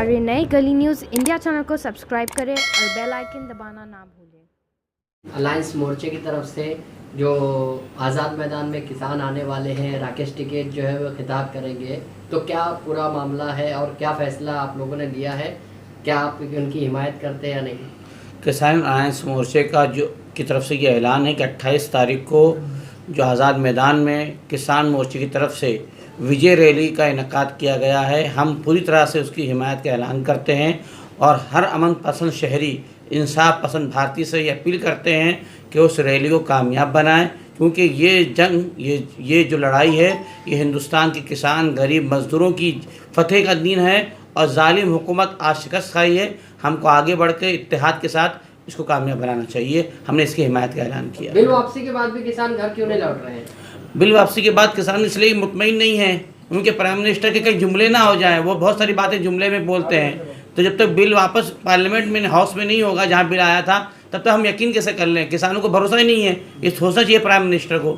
हमारे नए गली न्यूज़ इंडिया चैनल को सब्सक्राइब करें और बेल आइकन दबाना ना भूलें। अलायंस मोर्चे की तरफ से जो आज़ाद मैदान में किसान आने वाले हैं, राकेश टिकैत जो है वो खिताब करेंगे, तो क्या पूरा मामला है और क्या फ़ैसला आप लोगों ने लिया है? क्या आप उनकी हिमायत करते हैं या नहीं? किसान अलायंस मोर्चे का जो की तरफ से ये ऐलान है कि 28 तारीख को जो आज़ाद मैदान में किसान मोर्चे की तरफ से विजय रैली का इनेकाद किया गया है, हम पूरी तरह से उसकी हिमायत का ऐलान करते हैं और हर अमन पसंद शहरी, इंसाफ पसंद भारतीय से ये अपील करते हैं कि उस रैली को कामयाब बनाएं, क्योंकि ये जंग, ये जो लड़ाई है, ये हिंदुस्तान के किसान, गरीब मज़दूरों की फतेह का दिन है और जालिम हुकूमत आज शिकस्त खाई है। हमको आगे बढ़ के इत्तेहाद के साथ इसको कामयाब बनाना चाहिए। हमने इसकी हिमायत का ऐलान किया। बिल वापसी के बाद भी किसान घर क्यों नहीं लौट रहे हैं? बिल वापसी के बाद किसान इसलिए मुतमईन नहीं हैं, उनके प्राइम मिनिस्टर के कई जुमले ना हो जाएं। वो बहुत सारी बातें जुमले में बोलते हैं, तो जब तक बिल वापस पार्लियामेंट में, हाउस में नहीं होगा जहां बिल आया था, तब तक हम यकीन कैसे कर लें? किसानों को भरोसा ही नहीं है। ये सोचना चाहिए प्राइम मिनिस्टर को।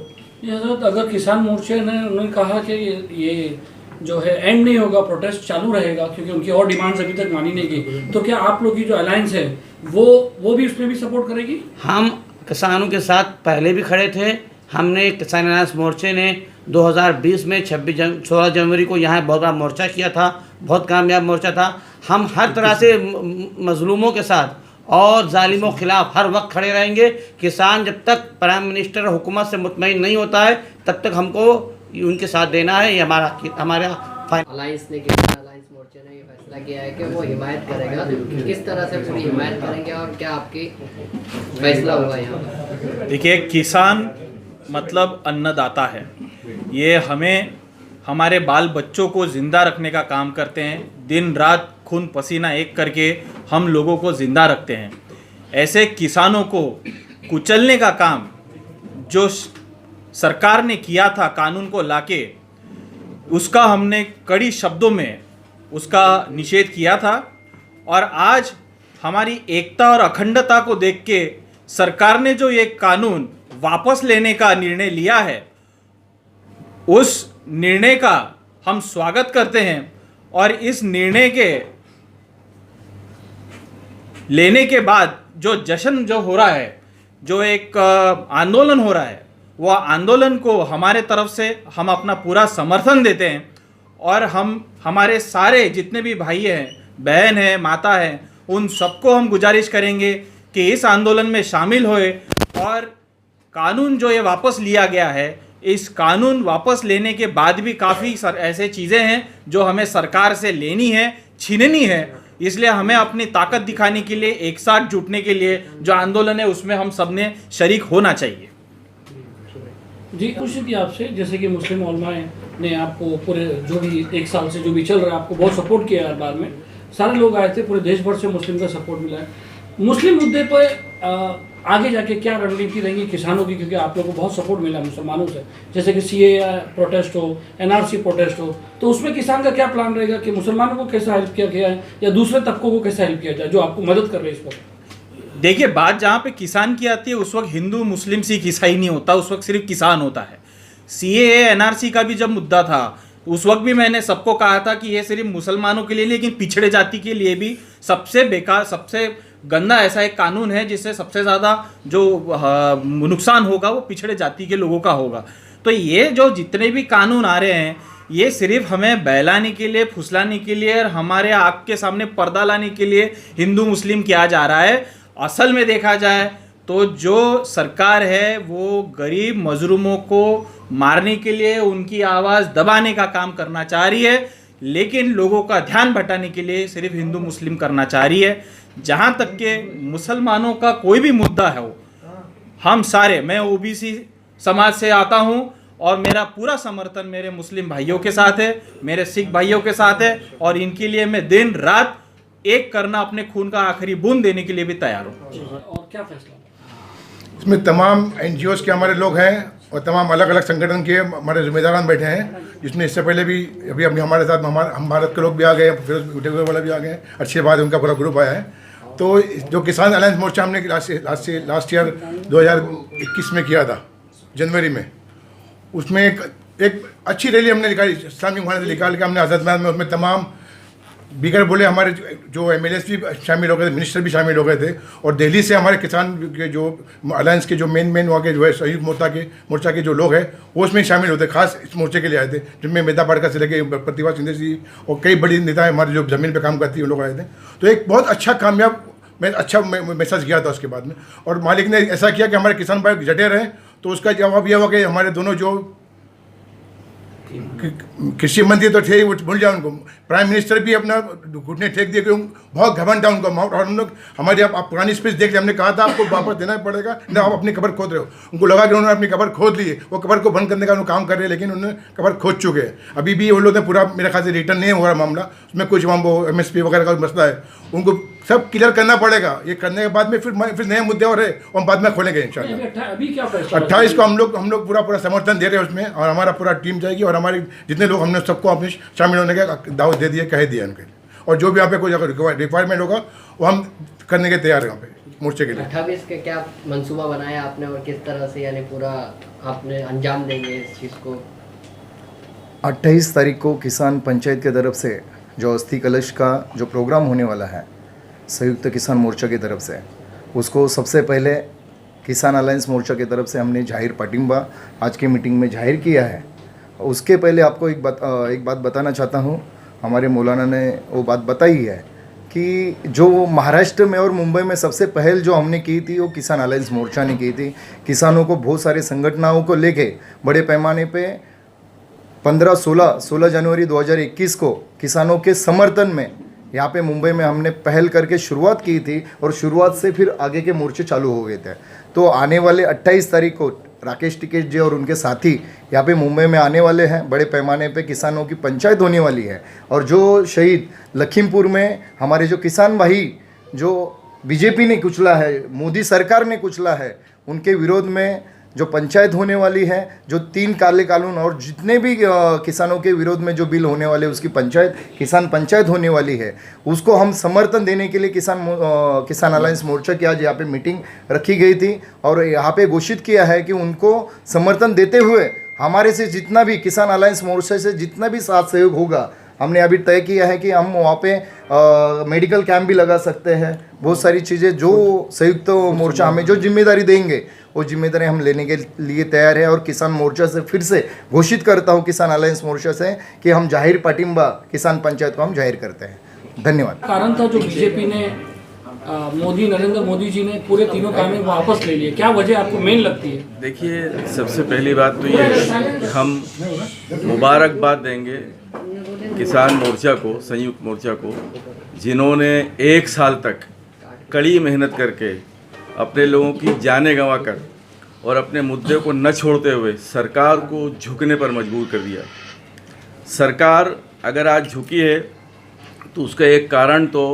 अगर किसान मोर्चे ने उन्होंने कहा कि ये जो है एंड नहीं होगा, प्रोटेस्ट चालू रहेगा क्योंकि उनकी और डिमांड्स अभी तक मानी नहीं गई, तो क्या आप लोग की जो अलायंस है वो भी उसमें भी सपोर्ट करेगी? हम किसानों के साथ पहले भी खड़े थे। हमने किसान अलायंस मोर्चे ने 2020 में 16 जनवरी को यहाँ बहुत बड़ा मोर्चा किया था, बहुत कामयाब मोर्चा था। हम हर तरह से मजलूमों के साथ और जालिमों के खिलाफ हर वक्त खड़े रहेंगे। किसान जब तक प्राइम मिनिस्टर हुकूमत से मुतमईन नहीं होता है, तब तक हमको उनके साथ देना है। ये हमारा अलायंस मोर्चे ने ये फैसला किया है कि वो हिमायत करेगा। किस तरह से पूरी हिमायत करेंगे और क्या आपकी फैसला होगा यहाँ पर? देखिए, किसान मतलब अन्नदाता है। ये हमें, हमारे बाल बच्चों को ज़िंदा रखने का काम करते हैं। दिन रात खून पसीना एक करके हम लोगों को ज़िंदा रखते हैं। ऐसे किसानों को कुचलने का काम जो सरकार ने किया था कानून को लाके, उसका हमने कड़ी शब्दों में उसका निषेध किया था। और आज हमारी एकता और अखंडता को देख के सरकार ने जो ये कानून वापस लेने का निर्णय लिया है, उस निर्णय का हम स्वागत करते हैं। और इस निर्णय के लेने के बाद जो जश्न जो हो रहा है, जो एक आंदोलन हो रहा है, वह आंदोलन को हमारे तरफ से हम अपना पूरा समर्थन देते हैं। और हम हमारे सारे जितने भी भाई हैं, बहन हैं, माता हैं, उन सबको हम गुजारिश करेंगे कि इस आंदोलन में शामिल होए। और कानून जो ये वापस लिया गया है, इस कानून वापस लेने के बाद भी काफ़ी ऐसे चीज़ें हैं जो हमें सरकार से लेनी है, छीननी है। इसलिए हमें अपनी ताकत दिखाने के लिए, एक साथ जुटने के लिए जो आंदोलन है उसमें हम सब ने शरीक होना चाहिए। जी, पूछी थी आपसे, जैसे कि मुस्लिम उलमाए ने आपको पूरे जो भी एक साल से जो भी चल रहा है, आपको बहुत सपोर्ट किया है। बाद में सारे लोग आए थे, पूरे देश भर से मुस्लिम का सपोर्ट मिला है। मुस्लिम मुद्दे पर आगे जाके क्या रणनीति रहेगी किसानों की, क्योंकि आप लोगों को बहुत सपोर्ट मिला मुसलमानों से, जैसे कि CAA प्रोटेस्ट हो, NRC प्रोटेस्ट हो, तो उसमें किसान का क्या प्लान रहेगा कि मुसलमानों को कैसा हेल्प किया गया है या दूसरे तबकों को कैसा हेल्प किया जाए जो आपको मदद कर रहे हैं इस वक्त? देखिए, बात जहाँ पे किसान की आती है, उस वक्त हिंदू मुस्लिम सिख ईसाई नहीं होता, उस वक्त सिर्फ किसान होता है। CAA NRC का भी जब मुद्दा था, उस वक्त भी मैंने सबको कहा था कि ये सिर्फ मुसलमानों के लिए, लेकिन पिछड़े जाति के लिए भी सबसे बेकार, सबसे गंदा ऐसा एक कानून है जिससे सबसे ज़्यादा जो नुकसान होगा वो पिछड़े जाति के लोगों का होगा। तो ये जो जितने भी कानून आ रहे हैं, ये सिर्फ हमें बहलाने के लिए, फुसलाने के लिए और हमारे आँख के सामने पर्दा लाने के लिए हिंदू मुस्लिम किया जा रहा है। असल में देखा जाए तो जो सरकार है वो गरीब मजलूमों को मारने के लिए, उनकी आवाज़ दबाने का काम करना चाह रही है, लेकिन लोगों का ध्यान भटाने के लिए सिर्फ हिंदू मुस्लिम करना चाह रही है। जहाँ तक के मुसलमानों का कोई भी मुद्दा है, वो हम सारे, मैं OBC समाज से आता हूँ और मेरा पूरा समर्थन मेरे मुस्लिम भाइयों के साथ है, मेरे सिख भाइयों के साथ है, और इनके लिए मैं दिन रात एक करना, अपने खून का आखिरी बूंद देने के लिए भी तैयार हूँ। और क्या फैसला? इसमें तमाम NGOs के हमारे लोग हैं और तमाम अलग अलग संगठन के हमारे जिम्मेदारान बैठे हैं, जिसमें इससे पहले भी अभी हमारे साथ हम भारत के लोग भी आ गए, फिर उठे हुए वाला भी आ गए, अच्छे बाद उनका पूरा ग्रुप आया है। तो जो किसान अलायंस मोर्चा हमने लास्ट ईयर 2021 में किया था जनवरी में, उसमें एक अच्छी रैली हमने निकाली, इस्लामी मुहाने से निकाल के हमने आज़ाद मैदान में, उसमें तमाम बीकर बोले हमारे जो एमएलएस भी शामिल हो गए थे, मिनिस्टर भी शामिल हो गए थे, और दिल्ली से हमारे किसान के जो अलायंस के जो मेन वहाँ के जो है संयुक्त मोर्चा के जो लोग हैं वो उसमें शामिल होते, खास इस मोर्चे के लिए आए थे, जिनमें मेधा पाटकर से लेके प्रतिभा सिंधे जी और कई बड़ी नेता हमारे जो ज़मीन पे काम करती है वो लोग आए थे। तो एक बहुत अच्छा कामयाब मैसेज किया था उसके बाद में, और मालिक ने ऐसा किया कि हमारे किसान भाई डटे रहे। तो उसका जवाब यह हुआ कि हमारे दोनों जो कृषि मंत्री तो थे, वो भूल जाओ उनको, प्राइम मिनिस्टर भी अपना घुटने टेक दिए, क्योंकि बहुत घमंड था उनको। और हम लोग हमारी आप पुरानी स्पीच देख लिया, हमने कहा था आपको वापस देना पड़ेगा, ना आप अपनी कबर खोद रहे हो। उनको लगा कि उन्होंने अपनी कबर खोद ली है, वो कबर को बंद करने का उन्होंने काम कर रहे हैं, लेकिन उन्होंने कबर खोद चुके हैं। अभी भी वो लोग ने पूरा मेरे ख्याल से रिटर्न नहीं हुआ मामला, उसमें कुछ वहाँ वो MSP वगैरह का मसला है, उनको सब क्लियर करना पड़ेगा। ये करने के बाद में फिर नए मुद्दे और है, और हम बाद में खोलेंगे इंशाल्लाह। अभी क्या फैसला 28 को हम लोग पूरा समर्थन दे रहे हैं उसमें, और हमारा पूरा टीम जाएगी, और हमारे जितने लोग हमने सबको अपने शामिल होने का दावत दे दिया, कह दिया उनके, और जो भी यहाँ पे कोई अगर रिक्वायरमेंट होगा वो हम करने के तैयार हैं यहाँ पे मोर्चे के लिए। 28 के क्या मंसूबा बनाया आपने, और किस तरह से यानी पूरा आपने अंजाम देंगे इस चीज़ को? 28 तारीख को किसान पंचायत की तरफ से जो अस्थि कलश का जो प्रोग्राम होने वाला है संयुक्त किसान मोर्चा की तरफ से, उसको सबसे पहले किसान अलायंस मोर्चा की तरफ से हमने जाहिर पाटिंबा आज की मीटिंग में जाहिर किया है। उसके पहले आपको एक बात बताना चाहता हूँ, हमारे मौलाना ने वो बात बताई है कि जो महाराष्ट्र में और मुंबई में सबसे पहल जो हमने की थी वो किसान अलायंस मोर्चा ने की थी। किसानों को बहुत सारे संगठनों को लेके बड़े पैमाने पे 16 जनवरी 2021 को किसानों के समर्थन में यहाँ पे मुंबई में हमने पहल करके शुरुआत की थी, और शुरुआत से फिर आगे के मोर्चे चालू हो गए थे। तो आने वाले 28 तारीख को राकेश टिकैत जी और उनके साथी यहाँ पे मुंबई में आने वाले हैं। बड़े पैमाने पे किसानों की पंचायत होने वाली है, और जो शहीद लखीमपुर में हमारे जो किसान भाई जो बीजेपी ने कुचला है, मोदी सरकार ने कुचला है, उनके विरोध में जो पंचायत होने वाली है, जो 3 काले कानून और जितने भी किसानों के विरोध में जो बिल होने वाले उसकी किसान पंचायत होने वाली है, उसको हम समर्थन देने के लिए किसान अलायंस मोर्चा की आज यहाँ पे मीटिंग रखी गई थी, और यहाँ पे घोषित किया है कि उनको समर्थन देते हुए हमारे से जितना भी किसान अलायंस मोर्चा से जितना भी साथ सहयोग होगा, हमने अभी तय किया है कि हम वहाँ पे मेडिकल कैंप भी लगा सकते हैं। बहुत सारी चीज़ें जो संयुक्त मोर्चा हमें जो जिम्मेदारी देंगे वो जिम्मेदारी हम लेने के लिए तैयार है। और किसान मोर्चा से फिर से घोषित करता हूँ, किसान अलायंस मोर्चा से, कि हम जाहिर पाटिंबा किसान पंचायत को हम जाहिर करते हैं। धन्यवाद। कारण था जो बीजेपी ने नरेंद्र मोदी जी ने पूरे तीनों कानून वापस ले लिए, क्या वजह आपको मेन लगती है? देखिए, सबसे पहली बात तो ये है कि हम मुबारकबाद देंगे किसान मोर्चा को, संयुक्त मोर्चा को, जिन्होंने 1 साल तक कड़ी मेहनत करके अपने लोगों की जानें गंवा कर और अपने मुद्दे को न छोड़ते हुए सरकार को झुकने पर मजबूर कर दिया। सरकार अगर आज झुकी है तो उसका एक कारण तो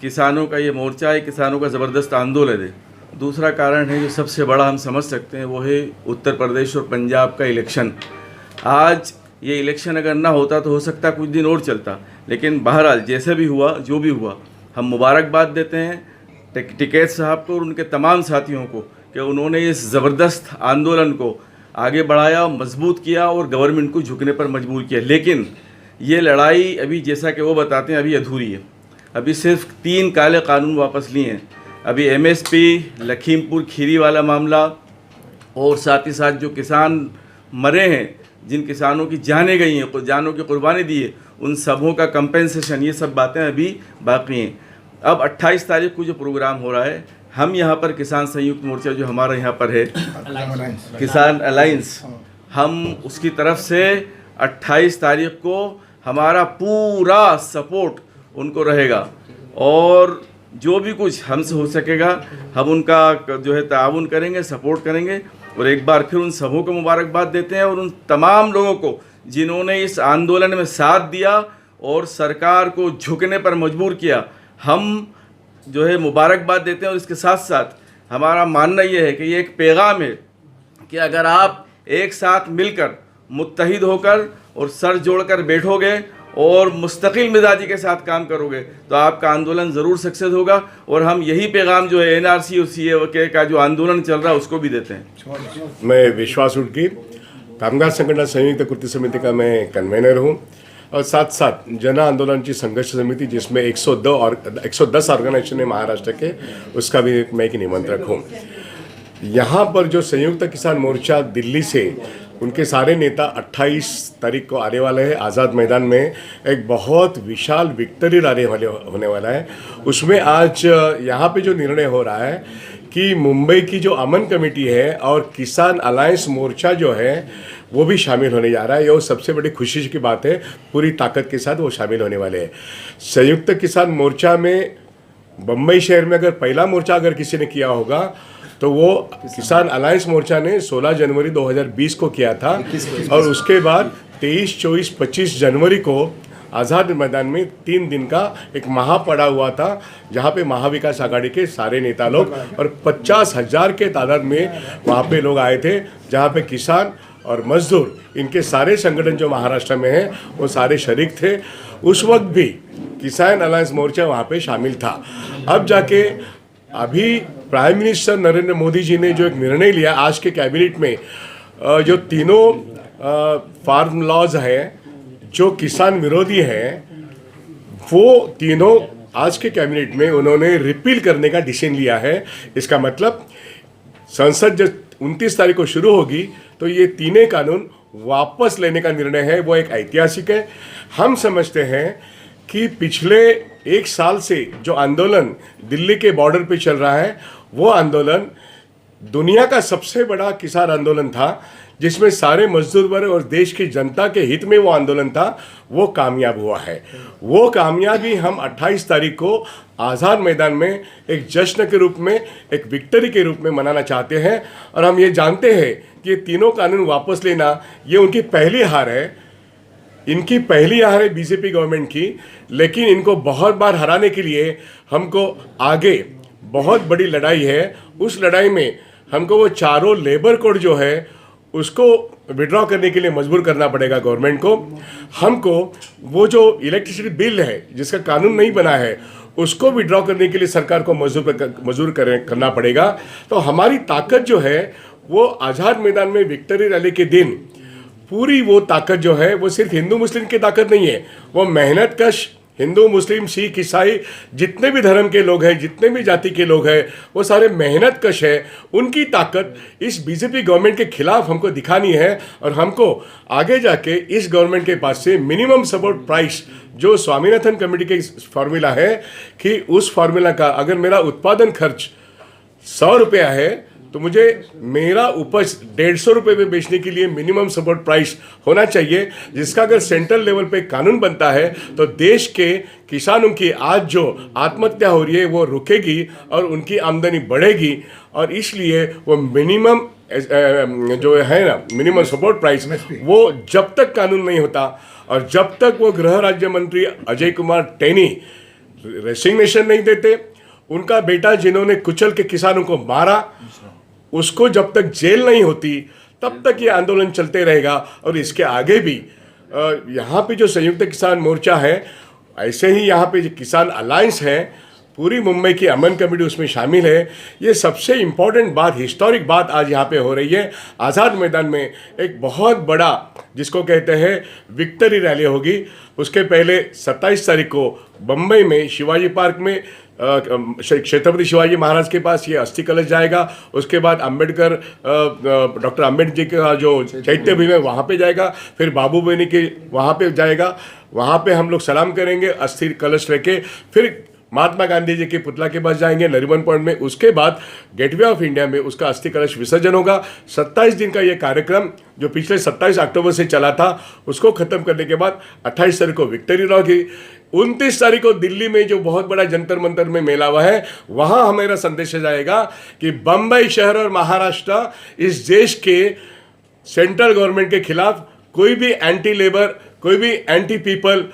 किसानों का ये मोर्चा है, किसानों का ज़बरदस्त आंदोलन है। दूसरा कारण है जो सबसे बड़ा हम समझ सकते हैं, वो है उत्तर प्रदेश और पंजाब का इलेक्शन। आज ये इलेक्शन अगर ना होता तो हो सकता कुछ दिन और चलता, लेकिन बहरहाल जैसे भी हुआ, जो भी हुआ, हम मुबारकबाद देते हैं टिकैत साहब को और उनके तमाम साथियों को कि उन्होंने इस ज़बरदस्त आंदोलन को आगे बढ़ाया, मजबूत किया और गवर्नमेंट को झुकने पर मजबूर किया। लेकिन ये लड़ाई अभी, जैसा कि वो बताते हैं, अभी अधूरी है। अभी सिर्फ 3 काले कानून वापस लिए हैं। अभी MSP, लखीमपुर खीरी वाला मामला, और साथ ही साथ जो किसान मरे हैं, जिन किसानों की जानें गई हैं, जानों की कुर्बानी दी है, उन सबों का कंपेंसेशन, ये सब बातें अभी बाकी हैं। अब 28 तारीख को जो प्रोग्राम हो रहा है, हम यहाँ पर किसान संयुक्त मोर्चा जो हमारा यहाँ पर है किसान अलायंस, हम उसकी तरफ से 28 तारीख को हमारा पूरा सपोर्ट उनको रहेगा, और जो भी कुछ हमसे हो सकेगा हम उनका जो है ताउन करेंगे, सपोर्ट करेंगे। और एक बार फिर उन सबों को मुबारकबाद देते हैं, और उन तमाम लोगों को जिन्होंने इस आंदोलन में साथ दिया और सरकार को झुकने पर मजबूर किया, हम जो है मुबारकबाद देते हैं। और इसके साथ साथ हमारा मानना ये है कि ये एक पैगाम है कि अगर आप एक साथ मिलकर मुत्तहिद होकर और सर जोड़कर बैठोगे और मुस्तकिल मिजाजी के साथ काम करोगे तो आपका आंदोलन ज़रूर सक्सेस होगा। और हम यही पैगाम जो है NRC और CA का जो आंदोलन चल रहा है उसको भी देते हैं। मैं विश्वास उड़की कामगार संगठन संयुक्त कृति समिति का मैं कन्वेनर हूँ। और साथ साथ जन आंदोलनाची संघर्ष समिति जिसमें 110 ऑर्गेनाइजेशन है महाराष्ट्र के, उसका भी मैं एक निमंत्रक हूँ। यहाँ पर जो संयुक्त किसान मोर्चा दिल्ली से उनके सारे नेता 28 तारीख को आने वाले हैं आज़ाद मैदान में। एक बहुत विशाल विक्ट्री रैली होने वाला है। उसमें आज यहाँ पे जो निर्णय हो रहा है कि मुंबई की जो अमन कमेटी है और किसान अलायंस मोर्चा जो है वो भी शामिल होने जा रहा है। ये सबसे बड़ी खुशी की बात है, पूरी ताकत के साथ वो शामिल होने वाले हैं। संयुक्त किसान मोर्चा में बम्बई शहर में अगर पहला मोर्चा अगर किसी ने किया होगा तो वो किसान अलायंस मोर्चा ने 16 जनवरी 2020 को किया था, और उसके बाद 23, 24, 25 जनवरी को आज़ाद मैदान में 3 दिन का एक महा पड़ा हुआ था, जहाँ पे महाविकास आघाड़ी के सारे नेता लोग और 50,000 के तादाद में वहाँ पे लोग आए थे, जहाँ पे किसान और मजदूर इनके सारे संगठन जो महाराष्ट्र में हैं वो सारे शरीक थे। उस वक्त भी किसान अलायंस मोर्चा वहाँ पे शामिल था। अब जाके अभी प्राइम मिनिस्टर नरेंद्र मोदी जी ने जो एक निर्णय लिया आज के कैबिनेट में, जो तीनों फार्म लॉज हैं जो किसान विरोधी हैं, वो तीनों आज के कैबिनेट में उन्होंने रिपील करने का डिसीजन लिया है। इसका मतलब संसद जब 29 तारीख को शुरू होगी तो ये तीनों कानून वापस लेने का निर्णय है, वो एक ऐतिहासिक है। हम समझते हैं कि पिछले 1 साल से जो आंदोलन दिल्ली के बॉर्डर पे चल रहा है, वो आंदोलन दुनिया का सबसे बड़ा किसान आंदोलन था, जिसमें सारे मजदूर वर्ग और देश की जनता के हित में वो आंदोलन था, वो कामयाब हुआ है। वो कामयाबी हम 28 तारीख को आज़ाद मैदान में एक जश्न के रूप में, एक विक्ट्री के रूप में मनाना चाहते हैं। और हम ये जानते हैं कि ये तीनों कानून वापस लेना ये उनकी पहली हार है। इनकी पहली हार है बीजेपी गवर्नमेंट की, लेकिन इनको बहुत बार हराने के लिए हमको आगे बहुत बड़ी लड़ाई है। उस लड़ाई में हमको वो चारों लेबर कोड जो है उसको विड्रॉ करने के लिए मजबूर करना पड़ेगा गवर्नमेंट को। हमको वो जो इलेक्ट्रिसिटी बिल है जिसका कानून नहीं बना है उसको विड्रॉ करने के लिए सरकार को मजबूर करना पड़ेगा। तो हमारी ताकत जो है वो आज़ाद मैदान में विक्ट्री रैली के दिन पूरी वो ताकत जो है वो सिर्फ हिंदू मुस्लिम की ताकत नहीं है, वो मेहनत कश हिंदू मुस्लिम सिख ईसाई जितने भी धर्म के लोग हैं, जितने भी जाति के लोग हैं, वो सारे मेहनत कश है। उनकी ताकत इस बीजेपी गवर्नमेंट के खिलाफ हमको दिखानी है। और हमको आगे जाके इस गवर्नमेंट के पास से मिनिमम सपोर्ट प्राइस जो स्वामीनाथन कमेटी के फार्मूला है कि उस फार्मूला का अगर मेरा उत्पादन खर्च 100 रुपया है तो मुझे मेरा उपज 150 रुपये में बेचने के लिए मिनिमम सपोर्ट प्राइस होना चाहिए, जिसका अगर सेंट्रल लेवल पे कानून बनता है तो देश के किसानों की आज जो आत्महत्या हो रही है वो रुकेगी और उनकी आमदनी बढ़ेगी। और इसलिए वो मिनिमम जो है ना मिनिमम सपोर्ट प्राइस, वो जब तक कानून नहीं होता और जब तक वो गृह राज्य मंत्री अजय कुमार टेनी रेसिग्नेशन नहीं देते, उनका बेटा जिन्होंने कुचल के किसानों को मारा उसको जब तक जेल नहीं होती तब तक ये आंदोलन चलते रहेगा। और इसके आगे भी यहाँ पे जो संयुक्त किसान मोर्चा है, ऐसे ही यहाँ पे जो किसान अलायंस है, पूरी मुंबई की अमन कमेटी उसमें शामिल है। ये सबसे इम्पॉर्टेंट बात, हिस्टोरिक बात आज यहाँ पे हो रही है। आज़ाद मैदान में एक बहुत बड़ा जिसको कहते हैं विक्ट्री रैली होगी। उसके पहले 27 तारीख को बम्बई में शिवाजी पार्क में छत्रपति शिवाजी महाराज के पास ये अस्थि कलश जाएगा। उसके बाद अंबेडकर डॉक्टर अंबेडकर जी का जो चैत्य भूमि है वहाँ पे जाएगा, फिर बाबू बनी के वहाँ पे जाएगा, वहाँ पे हम लोग सलाम करेंगे अस्थि कलश लेके, फिर महात्मा गांधी जी के पुतला के पास जाएंगे नरीमन पॉइंट में। उसके बाद गेटवे ऑफ इंडिया में उसका अस्थि कलश विसर्जन होगा। 27 दिन का ये कार्यक्रम जो पिछले 27 अक्टूबर से चला था उसको खत्म करने के बाद 28 तारीख को विक्ट्री होगी। 29 तारीख को दिल्ली में जो बहुत बड़ा जंतर मंतर में मेला हुआ है, वहाँ हमारा संदेश जाएगा कि बम्बई शहर और महाराष्ट्र इस देश के सेंट्रल गवर्नमेंट के खिलाफ कोई भी एंटी लेबर, कोई भी एंटी पीपल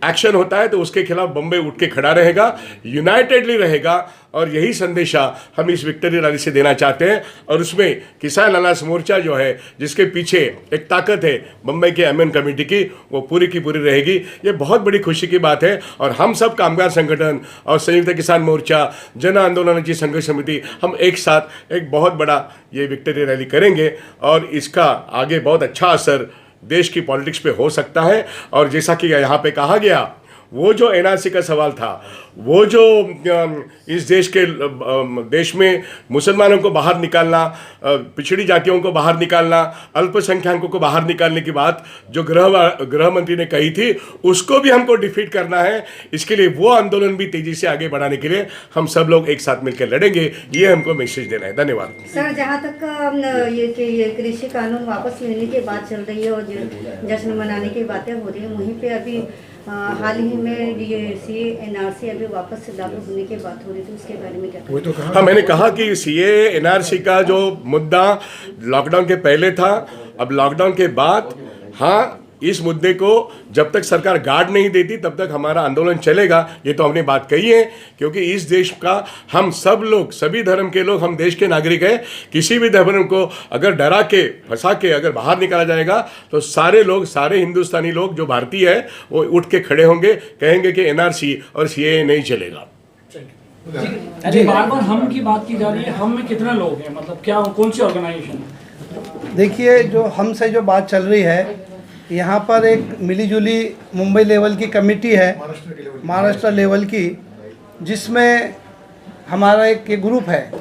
एक्शन होता है तो उसके खिलाफ बम्बई उठ के खड़ा रहेगा, यूनाइटेडली रहेगा। और यही संदेशा हम इस विक्ट्री रैली से देना चाहते हैं। और उसमें किसान अलायंस मोर्चा जो है जिसके पीछे एक ताकत है बम्बई के अमन कमेटी की, वो पूरी की पूरी रहेगी। ये बहुत बड़ी खुशी की बात है। और हम सब कामगार संगठन और संयुक्त किसान मोर्चा, जन आंदोलनाची संघर्ष समिति, हम एक साथ एक बहुत बड़ा ये विक्ट्री रैली करेंगे और इसका आगे बहुत अच्छा असर देश की पॉलिटिक्स पे हो सकता है। और जैसा कि यहाँ पे कहा गया, वो जो एनआरसी का सवाल था, वो जो इस देश में मुसलमानों को बाहर निकालना, पिछड़ी जातियों को बाहर निकालना, अल्पसंख्यकों को बाहर निकालने की बात जो गृह मंत्री ने कही थी, उसको भी हमको डिफीट करना है। इसके लिए वो आंदोलन भी तेजी से आगे बढ़ाने के लिए हम सब लोग एक साथ मिलकर लड़ेंगे, ये हमको मैसेज देना है। धन्यवाद सर। जहाँ तक ये कृषि कानून वापस लेने की बात चल रही है और जश्न मनाने की बातें हो रही है, वहीं पे अभी हाल ही में ये सीए एनआरसी अभी वापस से लागू होने की बात हो रही थी, उसके बारे में क्या? हाँ, मैंने कहा कि सीए एनआरसी का जो मुद्दा लॉकडाउन के पहले था, अब लॉकडाउन के बाद, हाँ, इस मुद्दे को जब तक सरकार गार्ड नहीं देती तब तक हमारा आंदोलन चलेगा। ये तो हमने बात कही है, क्योंकि इस देश का हम सब लोग, सभी धर्म के लोग, हम देश के नागरिक हैं। किसी भी धर्म को अगर डरा के फंसा के अगर बाहर निकाला जाएगा तो सारे लोग, सारे हिंदुस्तानी लोग जो भारतीय है वो उठ के खड़े होंगे, कहेंगे कि एनआरसी और सीए नहीं चलेगा। जी, बार-बार हम की बात की जा रही है, हम में कितने लोग हैं, मतलब क्या, कौन सी ऑर्गेनाइजेशन है? देखिए, जो हमसे जो बात चल रही है, यहाँ पर एक मिलीजुली मुंबई लेवल की कमेटी है, महाराष्ट्र लेवल की, जिसमें हमारा एक ग्रुप है,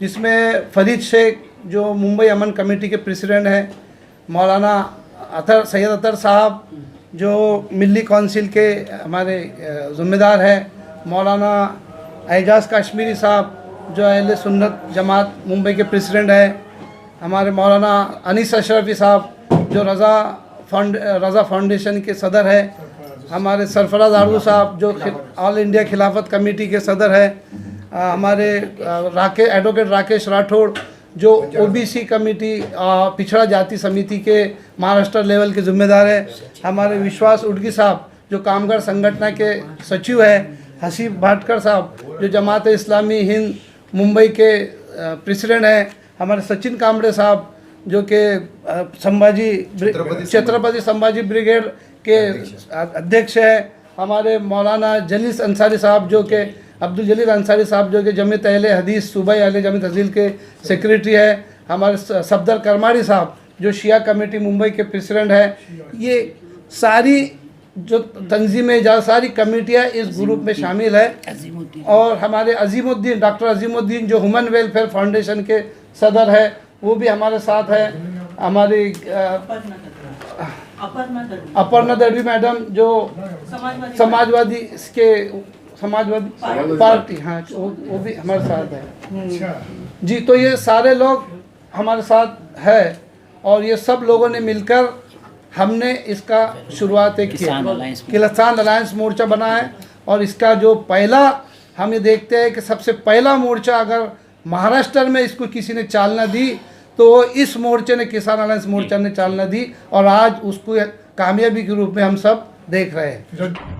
जिसमें फरीद शेख जो मुंबई अमन कमेटी के प्रेसिडेंट हैं, मौलाना सैयद अतर साहब जो मिली काउंसिल के हमारे ज़िम्मेदार हैं, मौलाना एजाज कश्मीरी साहब जो अहले सुन्नत जमात मुंबई के प्रेसिडेंट हैं, हमारे मौलाना अनीस अशरफी साहब जो रज़ा फाउंडेशन के सदर है, हमारे सरफराज आड़ू साहब जो ऑल इंडिया खिलाफत कमेटी के सदर है, हमारे एडवोकेट राकेश राठौड़ जो ओबीसी कमेटी पिछड़ा जाति समिति के महाराष्ट्र लेवल के ज़िम्मेदार है, हमारे विश्वास उडगी साहब जो कामगार संगठन के सचिव है, हसीब भाटकर साहब जो जमात इस्लामी हिंद मुंबई के प्रेसिडेंट हैं, हमारे सचिन कामड़े साहब जो कि छत्रपति संभाजी ब्रिगेड के अध्यक्ष है, हमारे मौलाना जलील अंसारी साहब जो कि अब्दुल जलील अंसारी साहब जो कि जमीयत अहले हदीस सूबाई अहले जमीयत हजील के सेक्रेटरी है, हमारे सफदर करमाड़ी साहब जो शिया कमेटी मुंबई के प्रेसिडेंट है। ये सारी जो तंजीमें, जहाँ सारी कमेटियाँ इस ग्रुप में शामिल है, और हमारे अजीमुद्दीन, डॉक्टर अजीमुद्दीन जो ह्यूमन वेलफेयर फाउंडेशन के सदर है, वो भी हमारे साथ है, हमारी अपर्णा दड़वी मैडम जो समाजवादी पार्टी, हाँ, वो भी हमारे साथ है जी। तो ये सारे लोग हमारे साथ है और ये सब लोगों ने मिलकर हमने इसका शुरुआत एक किसान अलायंस मोर्चा बना है। और इसका जो पहला हम ये देखते हैं कि सबसे पहला मोर्चा अगर महाराष्ट्र में इसको किसी ने चालना दी तो इस मोर्चे ने, किसान अलायंस मोर्चा ने चालना दी, और आज उसको कामयाबी के रूप में हम सब देख रहे हैं।